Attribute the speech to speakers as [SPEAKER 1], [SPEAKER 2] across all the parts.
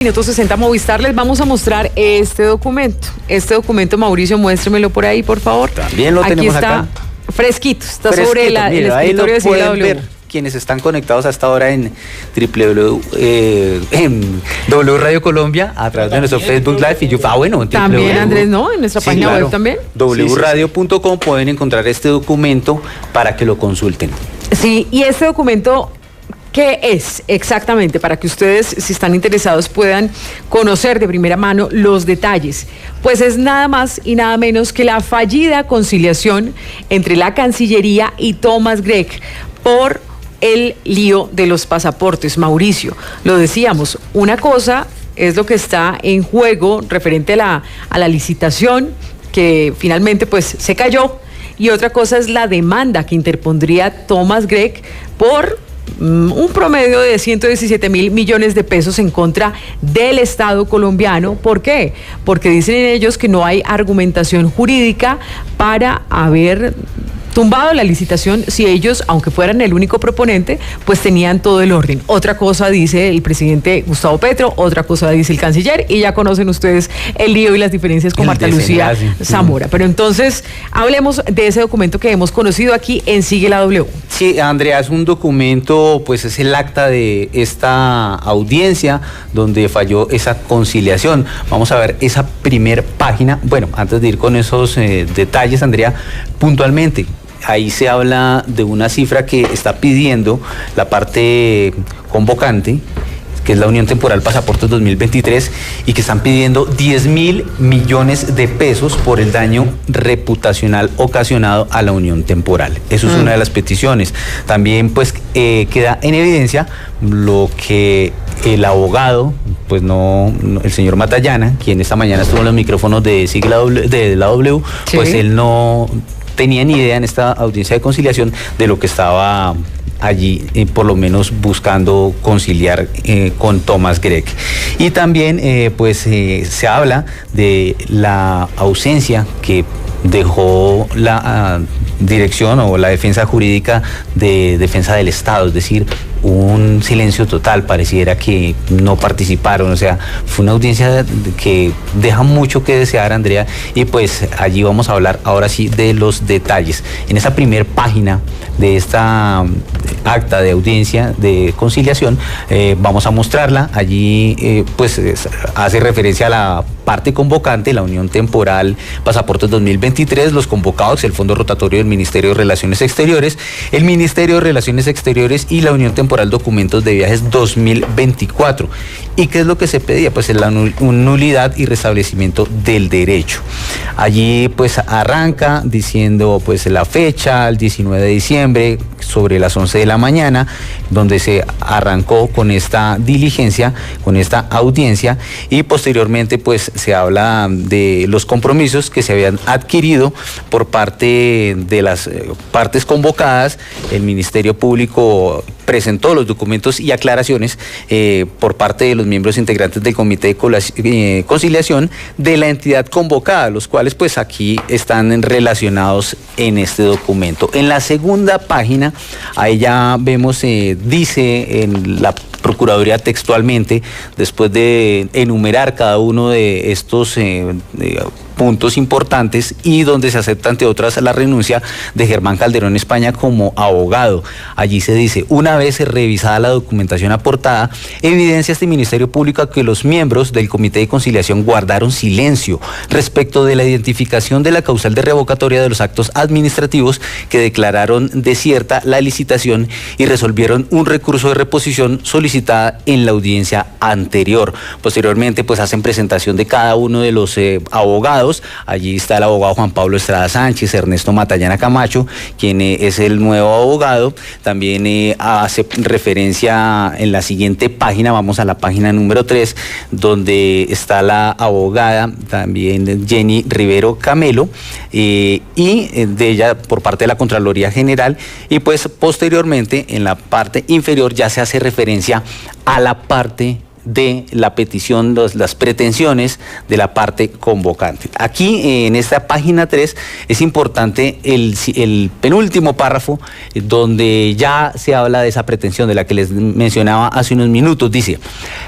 [SPEAKER 1] Minuto 60 Movistar, les vamos a mostrar este documento. Mauricio, muéstremelo por ahí, por favor.
[SPEAKER 2] También lo tenemos acá.
[SPEAKER 1] Fresquito, está sobre el escritorio de CW.
[SPEAKER 2] Quienes están conectados hasta ahora en W Radio Colombia a través de nuestro Facebook Live y YouTube.
[SPEAKER 1] Bueno, también Andrés, ¿no? En nuestra página web también.
[SPEAKER 2] wradio.com pueden encontrar este documento para que lo consulten.
[SPEAKER 1] Sí, y este documento, ¿qué es exactamente? Para que ustedes, si están interesados, puedan conocer de primera mano los detalles. Pues es nada más y nada menos que la fallida conciliación entre la Cancillería y Thomas Gregg por el lío de los pasaportes. Mauricio, lo decíamos, una cosa es lo que está en juego referente a la licitación que finalmente pues se cayó, y otra cosa es la demanda que interpondría Thomas Gregg por un promedio de 117.000 millones de pesos en contra del Estado colombiano. ¿Por qué? Porque dicen ellos que no hay argumentación jurídica para haber tumbado la licitación si ellos, aunque fueran el único proponente, pues tenían todo el orden. Otra cosa dice el presidente Gustavo Petro, otra cosa dice el canciller, y ya conocen ustedes el lío y las diferencias con Marta Lucía Zamora. Pero entonces, hablemos de ese documento que hemos conocido aquí en Sigue la W.
[SPEAKER 2] Sí, Andrea, es un documento, pues es el acta de esta audiencia donde falló esa conciliación. Vamos a ver esa primer página. Bueno, antes de ir con esos detalles, Andrea, puntualmente, ahí se habla de una cifra que está pidiendo la parte convocante, que es la Unión Temporal Pasaportes 2023, y que están pidiendo 10.000 millones de pesos por el daño reputacional ocasionado a la Unión Temporal. Eso es una de las peticiones. También pues queda en evidencia lo que el abogado, pues el señor Matallana, quien esta mañana estuvo en los micrófonos de la W, sí, pues él no tenía ni idea en esta audiencia de conciliación de lo que estaba allí, por lo menos buscando conciliar con Thomas Gregg. Y también se habla de la ausencia que dejó la dirección o la defensa jurídica de defensa del Estado, es decir, un silencio total, pareciera que no participaron. O sea, fue una audiencia que deja mucho que desear, Andrea, y pues allí vamos a hablar ahora sí de los detalles. En esa primer página de esta acta de audiencia de conciliación, vamos a mostrarla. Allí hace referencia a la parte convocante, la Unión Temporal Pasaportes 2023, los convocados, el Fondo Rotatorio del Ministerio de Relaciones Exteriores, el Ministerio de Relaciones Exteriores y la Unión Temporal Documentos de Viajes 2024. ¿Y qué es lo que se pedía? Pues la nulidad y restablecimiento del derecho. Allí pues arranca diciendo pues la fecha, el 19 de diciembre, sobre las 11 de la mañana, donde se arrancó con esta diligencia, con esta audiencia, y posteriormente pues se habla de los compromisos que se habían adquirido por parte de las partes convocadas. El Ministerio Público presentó los documentos y aclaraciones por parte de los miembros integrantes del Comité de Conciliación de la entidad convocada, los cuales pues aquí están relacionados en este documento. En la segunda página, ahí ya vemos, dice en la Procuraduría textualmente, después de enumerar cada uno de estos puntos importantes, y donde se acepta, entre otras, la renuncia de Germán Calderón España como abogado. Allí se dice: una vez revisada la documentación aportada, evidencia este Ministerio Público que los miembros del Comité de Conciliación guardaron silencio respecto de la identificación de la causal de revocatoria de los actos administrativos que declararon desierta la licitación y resolvieron un recurso de reposición solicitada en la audiencia anterior. Posteriormente pues hacen presentación de cada uno de los abogados. Allí está el abogado Juan Pablo Estrada Sánchez, Ernesto Matallana Camacho, quien es el nuevo abogado. También hace referencia en la siguiente página, vamos a la página número 3, donde está la abogada también Jenny Rivero Camelo, y de ella por parte de la Contraloría General. Y pues posteriormente en la parte inferior ya se hace referencia a la parte de la petición, las pretensiones de la parte convocante. Aquí en esta página 3 es importante el penúltimo párrafo donde ya se habla de esa pretensión de la que les mencionaba hace unos minutos. Dice: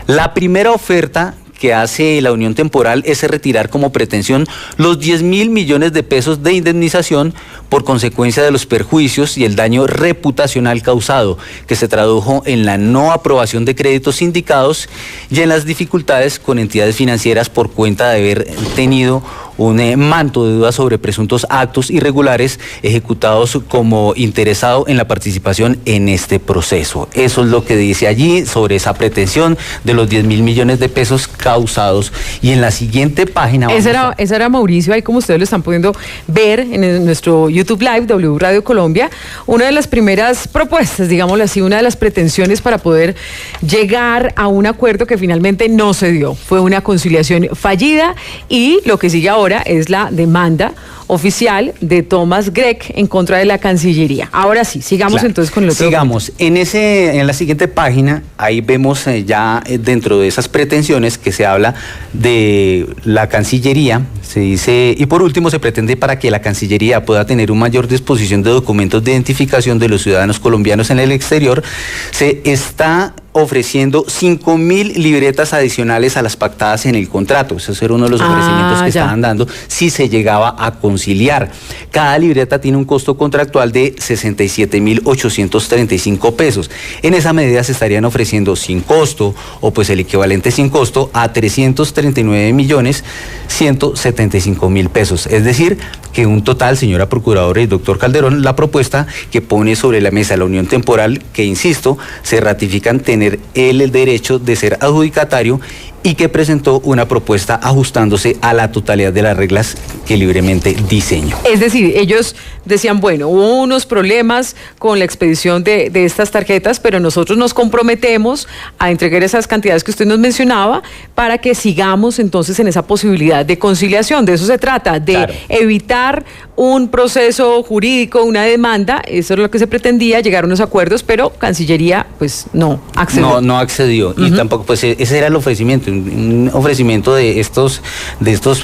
[SPEAKER 2] la primera oferta que hace la Unión Temporal es retirar como pretensión los 10.000 millones de pesos de indemnización por consecuencia de los perjuicios y el daño reputacional causado, que se tradujo en la no aprobación de créditos sindicados y en las dificultades con entidades financieras por cuenta de haber tenido un manto de dudas sobre presuntos actos irregulares ejecutados como interesado en la participación en este proceso. Eso es lo que dice allí sobre esa pretensión de los 10.000 millones de pesos causados. Y en la siguiente página...
[SPEAKER 1] Esa era Mauricio, ahí como ustedes lo están pudiendo ver en nuestro YouTube Live, W Radio Colombia, una de las primeras propuestas, digámoslo así, una de las pretensiones para poder llegar a un acuerdo que finalmente no se dio. Fue una conciliación fallida y lo que sigue ahora es la demanda oficial de Thomas Grech en contra de la Cancillería. Ahora sí, sigamos claro. Entonces con el otro.
[SPEAKER 2] Sigamos. En la siguiente página, ahí vemos ya dentro de esas pretensiones que se habla de la Cancillería, se dice, y por último se pretende para que la Cancillería pueda tener una mayor disposición de documentos de identificación de los ciudadanos colombianos en el exterior, se está ofreciendo 5.000 libretas adicionales a las pactadas en el contrato. Ese era uno de los ofrecimientos que estaban dando si se llegaba a conciliar. Cada libreta tiene un costo contractual de 67.835 pesos. En esa medida se estarían ofreciendo sin costo, o pues el equivalente sin costo, a 339.175.000 pesos. Es decir, que un total, señora Procuradora y doctor Calderón, la propuesta que pone sobre la mesa la Unión Temporal, que insisto, se ratifican tener el derecho de ser adjudicatario y que presentó una propuesta ajustándose a la totalidad de las reglas que libremente diseño.
[SPEAKER 1] Es decir, ellos decían, bueno, hubo unos problemas con la expedición de estas tarjetas, pero nosotros nos comprometemos a entregar esas cantidades que usted nos mencionaba para que sigamos entonces en esa posibilidad de conciliación. De eso se trata, de evitar un proceso jurídico, una demanda. Eso es lo que se pretendía, llegar a unos acuerdos, pero Cancillería pues no accedió.
[SPEAKER 2] No accedió. Y tampoco, pues ese era el ofrecimiento, un ofrecimiento de estos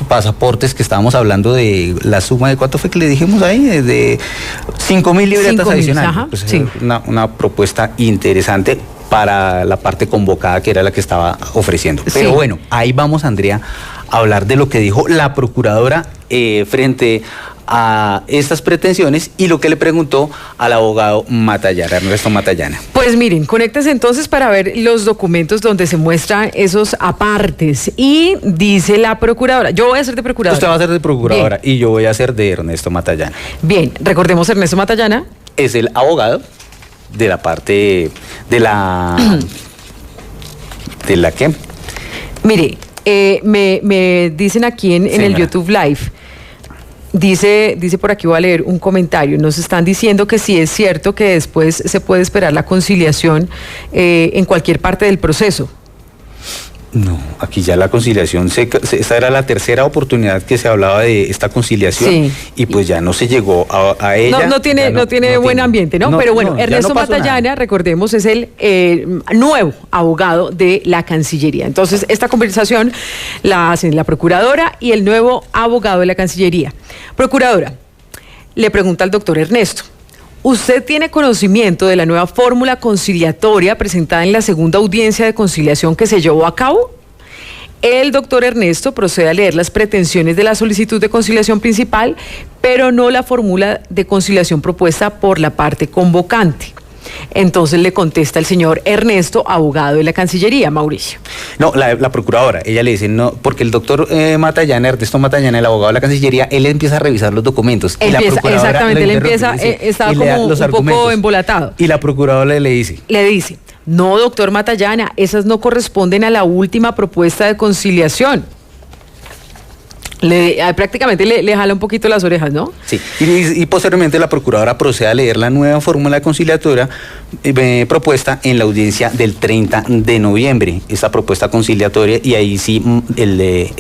[SPEAKER 2] pasaportes que estábamos hablando, de la suma de ¿cuánto fue que le dijimos ahí? De 5.000 libretas adicionales. Pues sí. Una propuesta interesante para la parte convocada, que era la que estaba ofreciendo. Pero bueno, ahí vamos, Andrea, a hablar de lo que dijo la Procuradora frente a estas pretensiones y lo que le preguntó al abogado Matallana, Ernesto Matallana.
[SPEAKER 1] Pues miren, conéctense entonces para ver los documentos donde se muestran esos apartes. Y dice la Procuradora, yo voy a ser de Procuradora.
[SPEAKER 2] Usted va a ser de Procuradora. Bien. Y yo voy a ser de Ernesto Matallana.
[SPEAKER 1] Bien, recordemos, Ernesto Matallana
[SPEAKER 2] es el abogado de la parte de la... ¿De la qué?
[SPEAKER 1] Mire, me dicen aquí en el YouTube Live. Dice por aquí, voy a leer un comentario, nos están diciendo que sí es cierto que después se puede esperar la conciliación en cualquier parte del proceso.
[SPEAKER 2] No, aquí ya la conciliación, esta era la tercera oportunidad que se hablaba de esta conciliación, y pues ya no se llegó a ella.
[SPEAKER 1] No tiene buen ambiente, ¿no? Pero bueno, Ernesto Matallana, recordemos, es el nuevo abogado de la Cancillería. Entonces, esta conversación la hacen la Procuradora y el nuevo abogado de la Cancillería. Procuradora, le pregunta al doctor Ernesto: ¿usted tiene conocimiento de la nueva fórmula conciliatoria presentada en la segunda audiencia de conciliación que se llevó a cabo? El doctor Ernesto procede a leer las pretensiones de la solicitud de conciliación principal, pero no la fórmula de conciliación propuesta por la parte convocante. Entonces le contesta el señor Ernesto, abogado de la Cancillería, Mauricio.
[SPEAKER 2] No, la Procuradora, ella le dice, no, porque el doctor Matallana, Ernesto Matallana, el abogado de la Cancillería, él empieza a revisar los documentos.
[SPEAKER 1] Exactamente, él empieza, estaba como un poco embolatado.
[SPEAKER 2] Y la Procuradora le dice,
[SPEAKER 1] no, doctor Matallana, esas no corresponden a la última propuesta de conciliación. Prácticamente le jala un poquito las orejas, ¿no?
[SPEAKER 2] Sí, y posteriormente la procuradora procede a leer la nueva fórmula conciliatoria propuesta en la audiencia del 30 de noviembre. Esta propuesta conciliatoria, y ahí sí el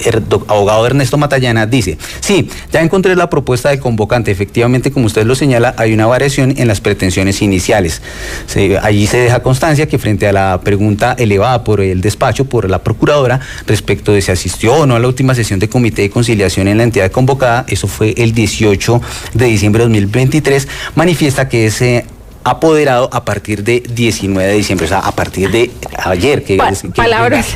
[SPEAKER 2] abogado Ernesto Matallana dice: sí, ya encontré la propuesta del convocante. Efectivamente, como usted lo señala, hay una variación en las pretensiones iniciales. Allí se deja constancia que frente a la pregunta elevada por el despacho, por la procuradora, respecto de si asistió o no a la última sesión de comité de conciliación en la entidad convocada, eso fue el 18 de diciembre de 2023, manifiesta que ese apoderado a partir de 19 de diciembre, o sea, a partir de ayer.
[SPEAKER 1] Palabras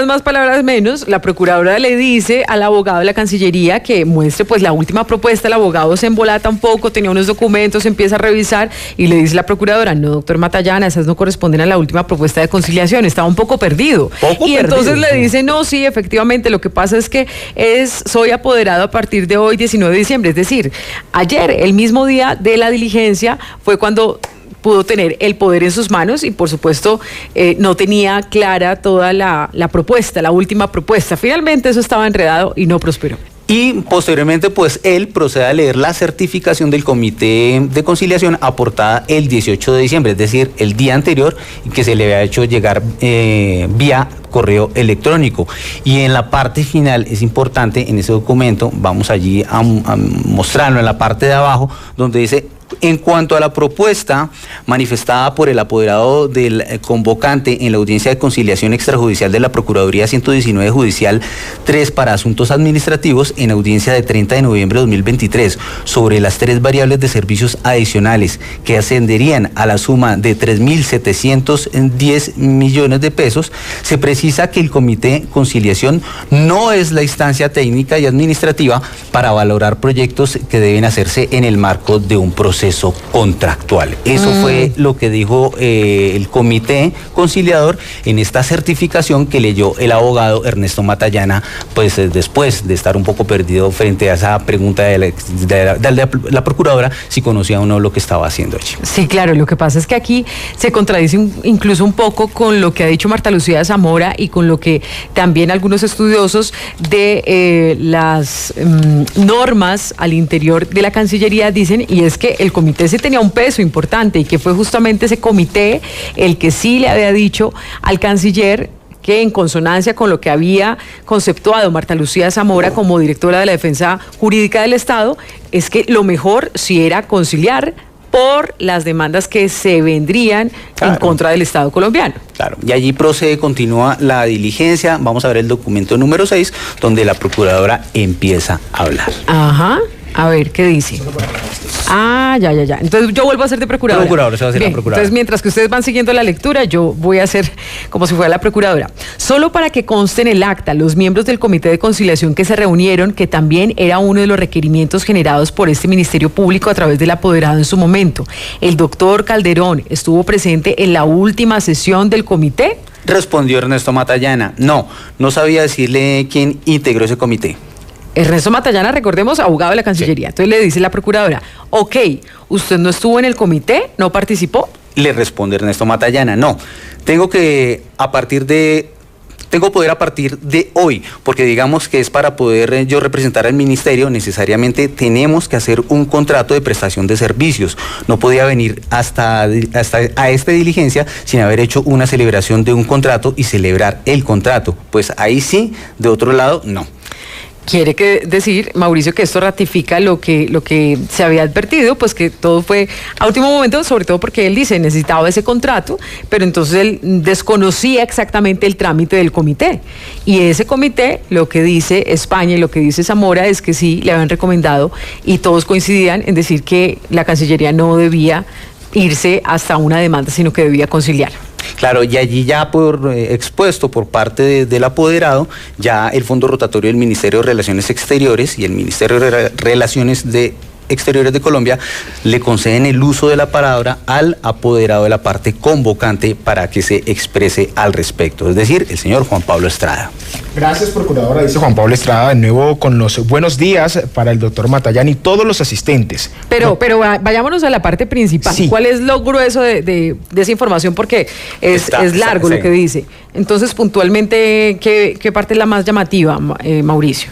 [SPEAKER 1] más, palabras menos. La procuradora le dice al abogado de la Cancillería que muestre pues la última propuesta. El abogado se embolata un poco, tenía unos documentos, empieza a revisar y le dice la procuradora: no, doctor Matallana, esas no corresponden a la última propuesta de conciliación, estaba un poco perdido. Entonces le dice: no, sí, efectivamente, lo que pasa es que soy apoderado a partir de hoy, 19 de diciembre, es decir, ayer, el mismo día de la diligencia, fue cuando pudo tener el poder en sus manos y por supuesto no tenía clara toda la propuesta, la última propuesta. Finalmente eso estaba enredado y no prosperó.
[SPEAKER 2] Y posteriormente, pues él procede a leer la certificación del comité de conciliación aportada el 18 de diciembre, es decir, el día anterior, que se le había hecho llegar vía correo electrónico. Y en la parte final es importante, en ese documento, vamos allí a mostrarlo en la parte de abajo, donde dice: en cuanto a la propuesta manifestada por el apoderado del convocante en la audiencia de conciliación extrajudicial de la Procuraduría 119 Judicial 3 para asuntos administrativos, en audiencia de 30 de noviembre de 2023, sobre las 3 variables de servicios adicionales que ascenderían a la suma de 3.710 millones de pesos, se precisa que el Comité de Conciliación no es la instancia técnica y administrativa para valorar proyectos que deben hacerse en el marco de un proceso contractual. Eso fue lo que dijo el comité conciliador en esta certificación que leyó el abogado Ernesto Matallana, pues después de estar un poco perdido frente a esa pregunta de la procuradora, si conocía o no lo que estaba haciendo allí.
[SPEAKER 1] Sí, claro, lo que pasa es que aquí se contradice incluso un poco con lo que ha dicho Marta Lucía Zamora y con lo que también algunos estudiosos de las normas al interior de la Cancillería dicen, y es que el comité sí tenía un peso importante y que fue justamente ese comité el que sí le había dicho al canciller que, en consonancia con lo que había conceptuado Marta Lucía Zamora como directora de la Defensa Jurídica del Estado, es que lo mejor sí era conciliar por las demandas que se vendrían en contra del Estado colombiano.
[SPEAKER 2] Claro, y allí continúa la diligencia. Vamos a ver el documento número 6, donde la procuradora empieza a hablar.
[SPEAKER 1] Ajá. A ver, ¿qué dice? Ya. Entonces yo vuelvo a ser de procuradora.
[SPEAKER 2] Se va a hacer la procuradora.
[SPEAKER 1] Entonces, mientras que ustedes van siguiendo la lectura, yo voy a hacer como si fuera la procuradora. Solo para que conste en el acta, los miembros del Comité de Conciliación que se reunieron, que también era uno de los requerimientos generados por este Ministerio Público a través del apoderado en su momento. El doctor Calderón estuvo presente en la última sesión del comité.
[SPEAKER 2] Respondió Ernesto Matallana: no sabía decirle quién integró ese comité.
[SPEAKER 1] Ernesto Matallana, recordemos, abogado de la Cancillería. Sí. Entonces le dice la procuradora: ok, ¿usted no estuvo en el comité? ¿No participó?
[SPEAKER 2] Le responde Ernesto Matallana: no, tengo poder a partir de hoy, porque digamos que es para poder yo representar al ministerio, necesariamente tenemos que hacer un contrato de prestación de servicios. No podía venir hasta a esta diligencia sin haber hecho una celebración de un contrato y celebrar el contrato. Pues ahí sí, de otro lado, no.
[SPEAKER 1] Quiere decir, Mauricio, que esto ratifica lo que se había advertido, pues que todo fue a último momento, sobre todo porque él dice necesitaba ese contrato, pero entonces él desconocía exactamente el trámite del comité. Y ese comité, lo que dice España y lo que dice Zamora es que sí le habían recomendado, y todos coincidían en decir que la Cancillería no debía irse hasta una demanda, sino que debía conciliar.
[SPEAKER 2] Claro, y allí ya expuesto por parte del apoderado, ya el Fondo Rotatorio del Ministerio de Relaciones Exteriores y el Ministerio de Relaciones Exteriores de Colombia le conceden el uso de la palabra al apoderado de la parte convocante para que se exprese al respecto, es decir, el señor Juan Pablo Estrada.
[SPEAKER 3] Gracias, procuradora, dice Juan Pablo Estrada, de nuevo con los buenos días para el doctor Matallán y todos los asistentes.
[SPEAKER 1] Pero vayámonos a la parte principal. Sí. ¿Cuál es lo grueso de esa información? Porque es largo lo que dice. Entonces, puntualmente, ¿qué parte es la más llamativa, Mauricio?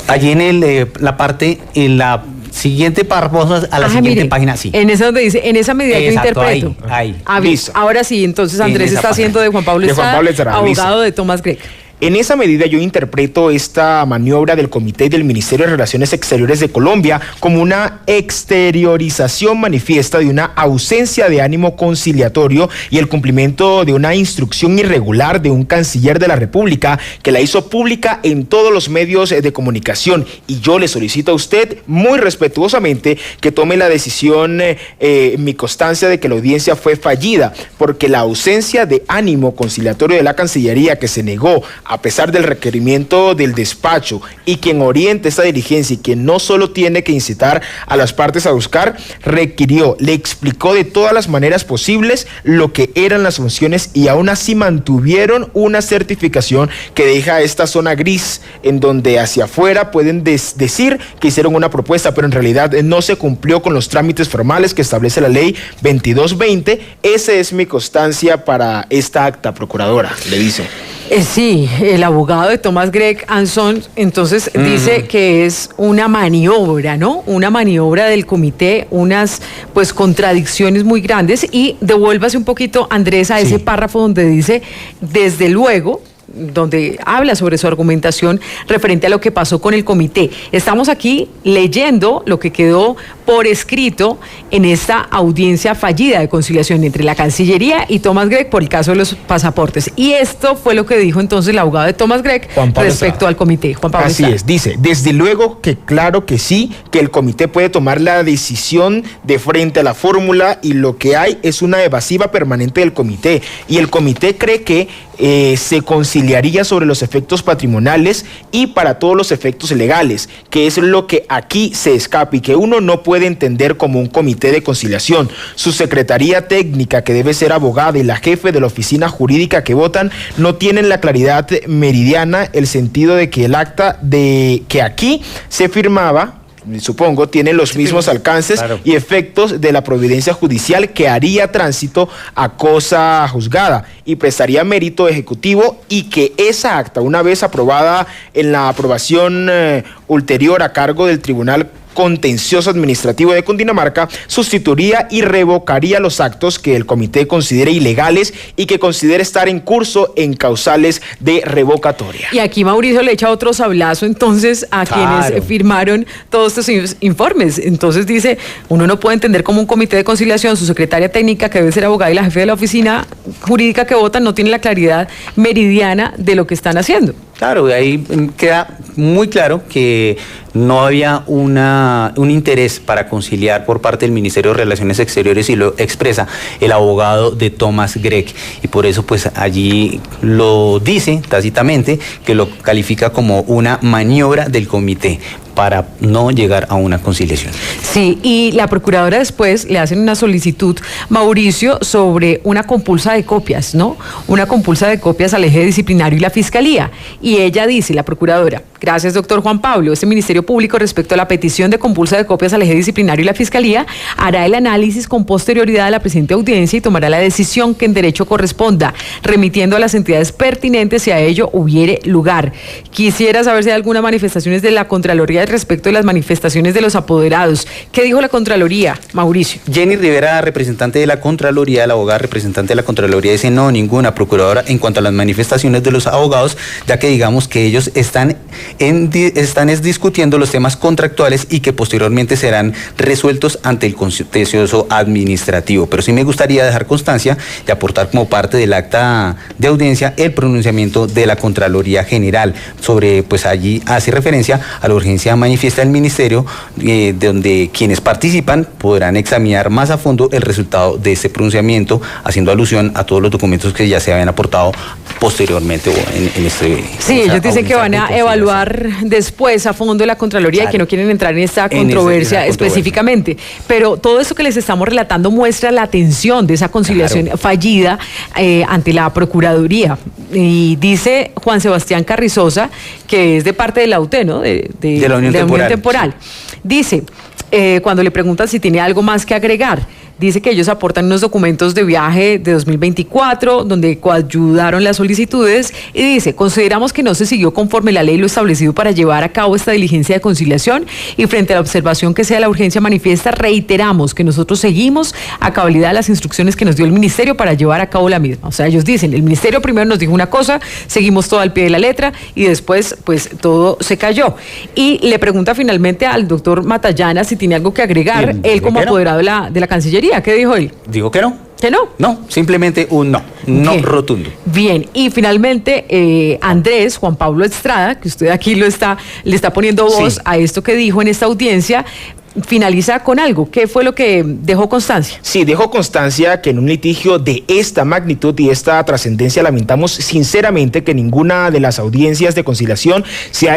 [SPEAKER 2] Allí en la parte, en la siguiente párrafo, a la siguiente página, sí.
[SPEAKER 1] En esa donde dice, en esa medida yo interpreto.
[SPEAKER 2] Ahí.
[SPEAKER 1] Listo. Ahora sí, entonces Andrés está haciendo de Juan Pablo Estrada, abogado de Thomas Gregg.
[SPEAKER 3] En esa medida yo interpreto esta maniobra del Comité del Ministerio de Relaciones Exteriores de Colombia como una exteriorización manifiesta de una ausencia de ánimo conciliatorio y el cumplimiento de una instrucción irregular de un canciller de la República que la hizo pública en todos los medios de comunicación. Y yo le solicito a usted muy respetuosamente que tome la decisión en mi constancia de que la audiencia fue fallida, porque la ausencia de ánimo conciliatorio de la Cancillería, que se negó a pesar del requerimiento del despacho, y quien oriente esta diligencia y quien no solo tiene que incitar a las partes a buscar, le explicó de todas las maneras posibles lo que eran las funciones y aún así mantuvieron una certificación que deja esta zona gris en donde hacia afuera pueden decir que hicieron una propuesta, pero en realidad no se cumplió con los trámites formales que establece la ley 2220. Esa es mi constancia para esta acta, procuradora, le dice.
[SPEAKER 1] Sí, el abogado de Thomas Gregg, Anson, entonces dice que es una maniobra, ¿no? Una maniobra del comité, unas pues contradicciones muy grandes, y devuélvase un poquito, Andrés, a ese párrafo donde dice, desde luego, donde habla sobre su argumentación referente a lo que pasó con el comité. Estamos aquí leyendo lo que quedó por escrito en esta audiencia fallida de conciliación entre la Cancillería y Thomas Gregg por el caso de los pasaportes. Y esto fue lo que dijo entonces el abogado de Thomas Gregg respecto al comité. Juan Pablo
[SPEAKER 3] Así es, dice, desde luego que claro que sí, que el comité puede tomar la decisión de frente a la fórmula, y lo que hay es una evasiva permanente del comité, y el comité cree que se conciliaría sobre los efectos patrimoniales y para todos los efectos legales, que es lo que aquí se escapa y que uno no puede entender como un comité de conciliación. Su secretaría técnica, que debe ser abogada, y la jefe de la oficina jurídica que votan no tienen la claridad meridiana, el sentido de que el acta de que aquí se firmaba, supongo, tiene los mismos alcances y efectos de la providencia judicial que haría tránsito a cosa juzgada y prestaría mérito ejecutivo, y que esa acta, una vez aprobada en la aprobación ulterior a cargo del Tribunal Contencioso Administrativo de Cundinamarca, sustituiría y revocaría los actos que el comité considere ilegales y que considere estar en curso en causales de revocatoria.
[SPEAKER 1] Y aquí Mauricio le echa otro sablazo entonces a quienes firmaron todos estos informes. Entonces dice, uno no puede entender como un comité de conciliación, su secretaria técnica, que debe ser abogada, y la jefe de la oficina jurídica que votan no tiene la claridad meridiana de lo que están haciendo.
[SPEAKER 2] Claro, de ahí queda muy claro que no había un interés para conciliar por parte del Ministerio de Relaciones Exteriores, y lo expresa el abogado de Thomas Gregg, y por eso pues allí lo dice tácitamente, que lo califica como una maniobra del comité para no llegar a una conciliación.
[SPEAKER 1] Sí, y la procuradora después le hacen una solicitud, Mauricio, sobre una compulsa de copias, ¿no? Una compulsa de copias al eje disciplinario y la Fiscalía. Y ella dice, la procuradora, gracias doctor Juan Pablo, este Ministerio Público respecto a la petición de compulsa de copias al eje disciplinario y la Fiscalía hará el análisis con posterioridad a la presente audiencia y tomará la decisión que en derecho corresponda, remitiendo a las entidades pertinentes si a ello hubiere lugar. Quisiera saber si hay alguna manifestaciones de la Contraloría respecto de las manifestaciones de los apoderados. ¿Qué dijo la Contraloría, Mauricio?
[SPEAKER 2] Jenny Rivera, representante de la Contraloría, la abogada representante de la Contraloría, dice no, ninguna, procuradora, en cuanto a las manifestaciones de los abogados, ya que digamos que ellos están discutiendo los temas contractuales y que posteriormente serán resueltos ante el contencioso administrativo. Pero sí me gustaría dejar constancia y aportar como parte del acta de audiencia el pronunciamiento de la Contraloría General sobre, pues allí hace referencia a la urgencia manifiesta del ministerio, donde quienes participan podrán examinar más a fondo el resultado de este pronunciamiento, haciendo alusión a todos los documentos que ya se habían aportado posteriormente en este...
[SPEAKER 1] Sí, ellos dicen que van a evaluar después a fondo la Contraloría, claro, y que no quieren entrar en esta controversia específicamente. Pero todo esto que les estamos relatando muestra la tensión de esa conciliación, claro, fallida ante la Procuraduría. Y dice Juan Sebastián Carrizosa, que es de parte de la UT, ¿no? De la Unión Temporal. Sí. Dice, cuando le preguntan si tiene algo más que agregar, dice que ellos aportan unos documentos de viaje de 2024 donde coayudaron las solicitudes y dice, consideramos que no se siguió conforme la ley lo establecido para llevar a cabo esta diligencia de conciliación y frente a la observación que sea la urgencia manifiesta, reiteramos que nosotros seguimos a cabalidad las instrucciones que nos dio el ministerio para llevar a cabo la misma. O sea, ellos dicen, el ministerio primero nos dijo una cosa, seguimos todo al pie de la letra y después pues todo se cayó. Y le pregunta finalmente al doctor Matallana si tiene algo que agregar, él como apoderado de la Cancillería. ¿Qué dijo él?
[SPEAKER 2] Dijo que no.
[SPEAKER 1] ¿Que no?
[SPEAKER 2] No, simplemente un no. No bien, rotundo.
[SPEAKER 1] Bien, y finalmente Andrés, Juan Pablo Estrada, que usted aquí le está poniendo voz, sí, a esto que dijo en esta audiencia, finaliza con algo. ¿Qué fue lo que dejó constancia?
[SPEAKER 3] Sí, dejó constancia que en un litigio de esta magnitud y esta trascendencia lamentamos sinceramente que ninguna de las audiencias de conciliación se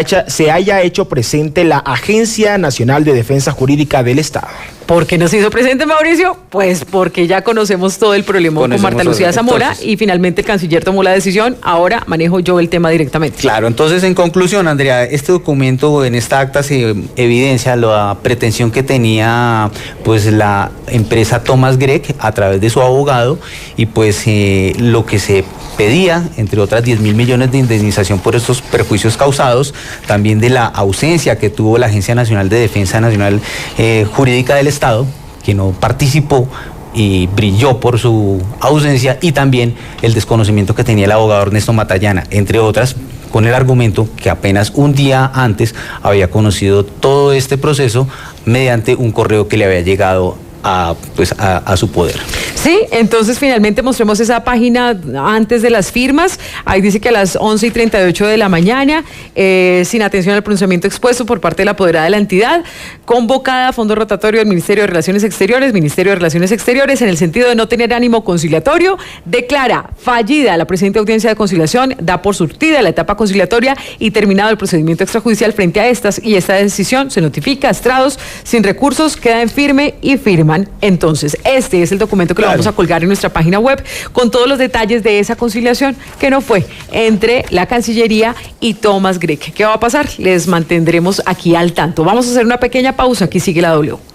[SPEAKER 3] haya hecho presente la Agencia Nacional de Defensa Jurídica del Estado.
[SPEAKER 1] ¿Por qué no se hizo presente, Mauricio? Pues porque ya conocemos todo el problema con Marta Lucía Zamora. Entonces, y finalmente el canciller tomó la decisión, ahora manejo yo el tema directamente.
[SPEAKER 2] Claro, entonces en conclusión, Andrea, este documento, en esta acta se evidencia la pretensión que tenía pues la empresa Thomas Gregg a través de su abogado y pues lo que se pedía, entre otras 10.000 millones de indemnización por estos perjuicios causados, también de la ausencia que tuvo la Agencia Nacional de Defensa Nacional Jurídica del Estado, que no participó y brilló por su ausencia, y también el desconocimiento que tenía el abogado Ernesto Matallana, entre otras, con el argumento que apenas un día antes había conocido todo este proceso mediante un correo que le había llegado a su poder.
[SPEAKER 1] Sí, entonces finalmente mostremos esa página antes de las firmas. Ahí dice que a las 11:38 de la mañana, sin atención al pronunciamiento expuesto por parte de la apoderada de la entidad, convocada a fondo rotatorio del Ministerio de Relaciones Exteriores, en el sentido de no tener ánimo conciliatorio, declara fallida la presente audiencia de conciliación, da por surtida la etapa conciliatoria y terminado el procedimiento extrajudicial frente a estas, y esta decisión se notifica a estrados sin recursos, queda en firme y firman. Entonces, este es el documento que lo vamos a colgar en nuestra página web con todos los detalles de esa conciliación que no fue entre la Cancillería y Thomas Gregg. ¿Qué va a pasar? Les mantendremos aquí al tanto. Vamos a hacer una pequeña pausa. Aquí sigue la W.